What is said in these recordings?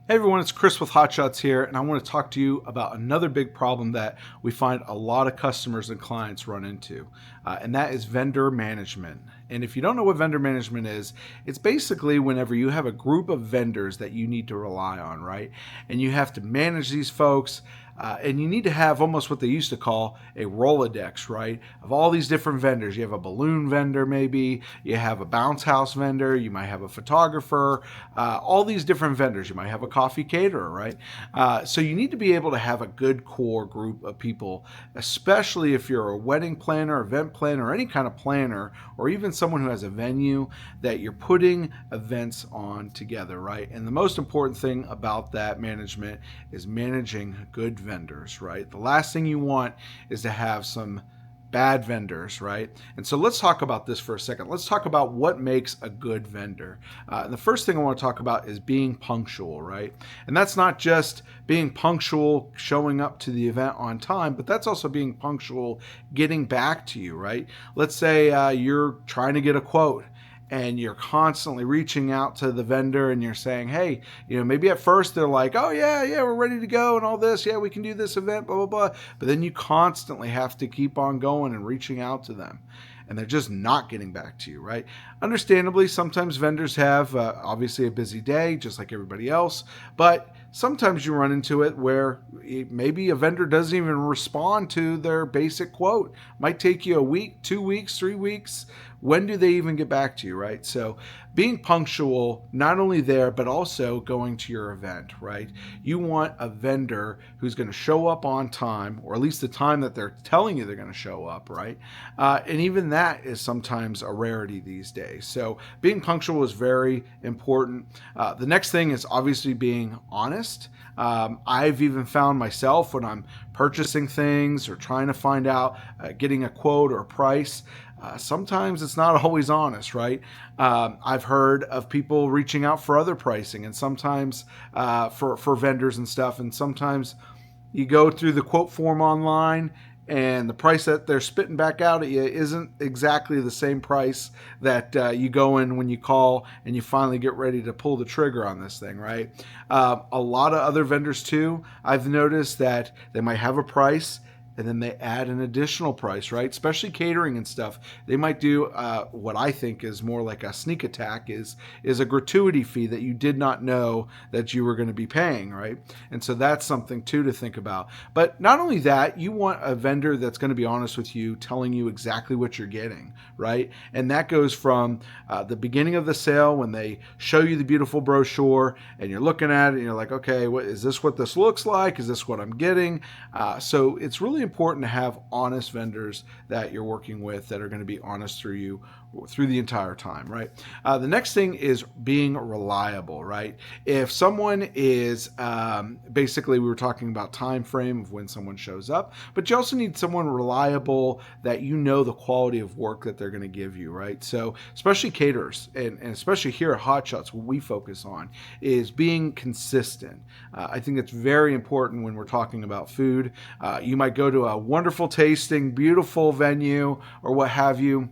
Hey everyone, it's Chris with Hotshots here, and I want to talk to you about another big problem that we find a lot of customers and clients run into, and that is vendor management. And if you don't know what vendor management is, it's basically whenever you have a group of vendors that you need to rely on, right? And you have to manage these folks. And you need to have almost what they used to call a Rolodex, right? Of all these different vendors. You have a balloon vendor, maybe. You have a bounce house vendor. You might have a photographer. All these different vendors. You might have a coffee caterer, right? So you need to be able to have a good core group of people, especially if you're a wedding planner, event planner, or any kind of planner, or even someone who has a venue that you're putting events on together, right? And the most important thing about that management is managing good vendors, right? The last thing you want is to have some bad vendors, right? And so let's talk about this for a second. Let's talk about what makes a good vendor. And the first thing I want to talk about is being punctual, right? And that's not just being punctual, showing up to the event on time, but that's also being punctual, getting back to you, right? Let's say you're trying to get a quote and you're constantly reaching out to the vendor and you're saying, hey, maybe at first they're like, oh, yeah, we're ready to go and all this. Yeah, we can do this event, blah, blah, blah. But then you constantly have to keep on going and reaching out to them. And they're just not getting back to you, right? Understandably, sometimes vendors have obviously a busy day, just like everybody else. But sometimes you run into it where maybe a vendor doesn't even respond to their basic quote. Might take you a week, 2 weeks, 3 weeks. When do they even get back to you, right? So being punctual, not only there, but also going to your event, right? You want a vendor who's going to show up on time, or at least the time that they're telling you they're going to show up, right? And even that is sometimes a rarity these days. So being punctual is very important. The next thing is obviously being honest. I've even found myself when I'm purchasing things or trying to find out, getting a quote or a price, sometimes it's not always honest, right? I've heard of people reaching out for other pricing, and sometimes for vendors and stuff, and sometimes you go through the quote form online and the price that they're spitting back out at you isn't exactly the same price that you go in when you call and you finally get ready to pull the trigger on this thing, right? A lot of other vendors too, I've noticed that they might have a price and then they add an additional price, right? Especially catering and stuff. They might do what I think is more like a sneak attack, is a gratuity fee that you did not know that you were going to be paying, right? And so that's something too to think about. But not only that, you want a vendor that's going to be honest with you, telling you exactly what you're getting, right? And that goes from the beginning of the sale when they show you the beautiful brochure and you're looking at it and you're like, okay, is this what this looks like? Is this what I'm getting? So it's really important to have honest vendors that you're working with that are going to be honest through you through the entire time, right? The next thing is being reliable, right? If someone is basically, we were talking about time frame of when someone shows up, but you also need someone reliable that you know the quality of work that they're going to give you, right? So especially caterers, and especially here at Hotshots, what we focus on is being consistent. I think it's very important when we're talking about food. You might go to a wonderful tasting, beautiful venue or what have you,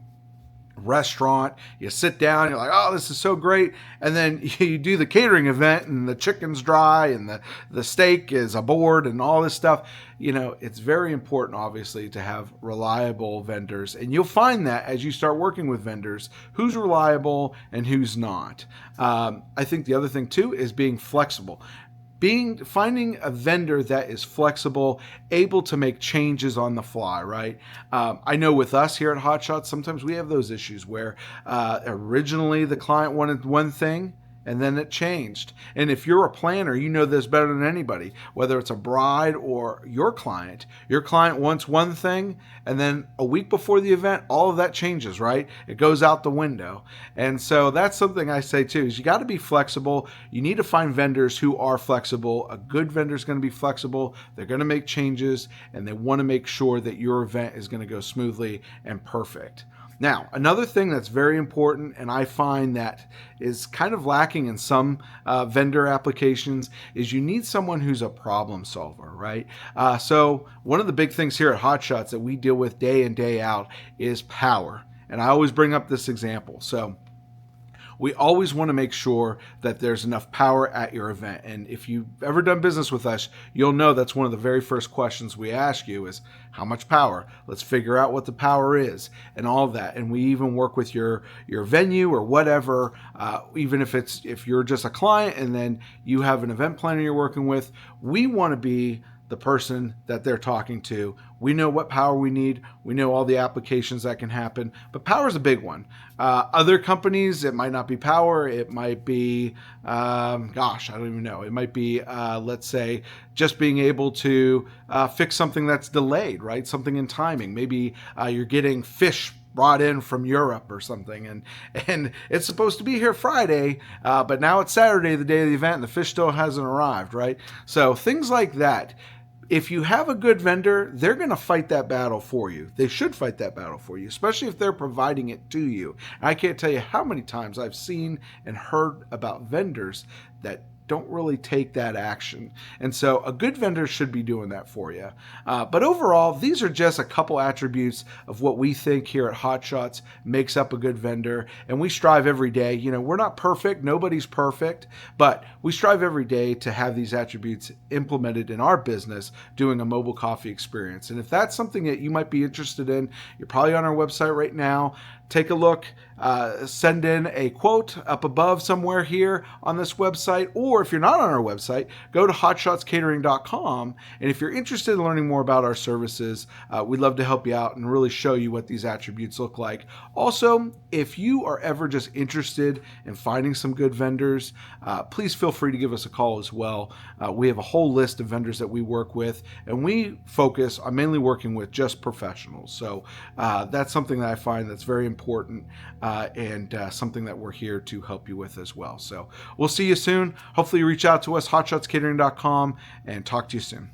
restaurant, you sit down, you're like, oh, this is so great, and then you do the catering event and the chicken's dry and the steak is aboard and all this stuff. It's very important obviously to have reliable vendors, and you'll find that as you start working with vendors, who's reliable and who's not. I think the other thing too is being flexible, finding a vendor that is flexible, able to make changes on the fly, right? I know with us here at Hotshots, sometimes we have those issues where originally the client wanted one thing and then it changed. And if you're a planner, you know this better than anybody, whether it's a bride or your client wants one thing, and then a week before the event, all of that changes, right? It goes out the window. And so that's something I say too, is you got to be flexible. You need to find vendors who are flexible. A good vendor is going to be flexible. They're going to make changes, and they want to make sure that your event is going to go smoothly and perfect. Now, another thing that's very important, and I find that is kind of lacking in some vendor applications, is you need someone who's a problem solver, right? So one of the big things here at Hotshots that we deal with day in, day out is power. And I always bring up this example. So we always want to make sure that there's enough power at your event. And if you've ever done business with us, you'll know that's one of the very first questions we ask you is how much power? Let's figure out what the power is and all of that. And we even work with your venue or whatever, even if you're just a client and then you have an event planner you're working with, we want to be the person that they're talking to. We know what power we need. We know all the applications that can happen, but power is a big one. Other companies, it might not be power. It might be, I don't even know. It might be, let's say, just being able to fix something that's delayed, right? Something in timing. Maybe you're getting fish brought in from Europe or something, and it's supposed to be here Friday, but now it's Saturday, the day of the event, and the fish still hasn't arrived, right? So things like that. If you have a good vendor, they're going to fight that battle for you. They should fight that battle for you, especially if they're providing it to you. And I can't tell you how many times I've seen and heard about vendors that don't really take that action. And so a good vendor should be doing that for you. But overall, these are just a couple attributes of what we think here at Hot Shots makes up a good vendor. And we strive every day. You know, we're not perfect. Nobody's perfect. But we strive every day to have these attributes implemented in our business doing a mobile coffee experience. And if that's something that you might be interested in, you're probably on our website right now. Take a look, send in a quote up above somewhere here on this website, or if you're not on our website, go to hotshotscatering.com. And if you're interested in learning more about our services, we'd love to help you out and really show you what these attributes look like. Also, if you are ever just interested in finding some good vendors, please feel free to give us a call as well. We have a whole list of vendors that we work with, and we focus on mainly working with just professionals. So that's something that I find that's very important and something that we're here to help you with as well. So we'll see you soon. Hopefully you reach out to us, hotshotscatering.com, and talk to you soon.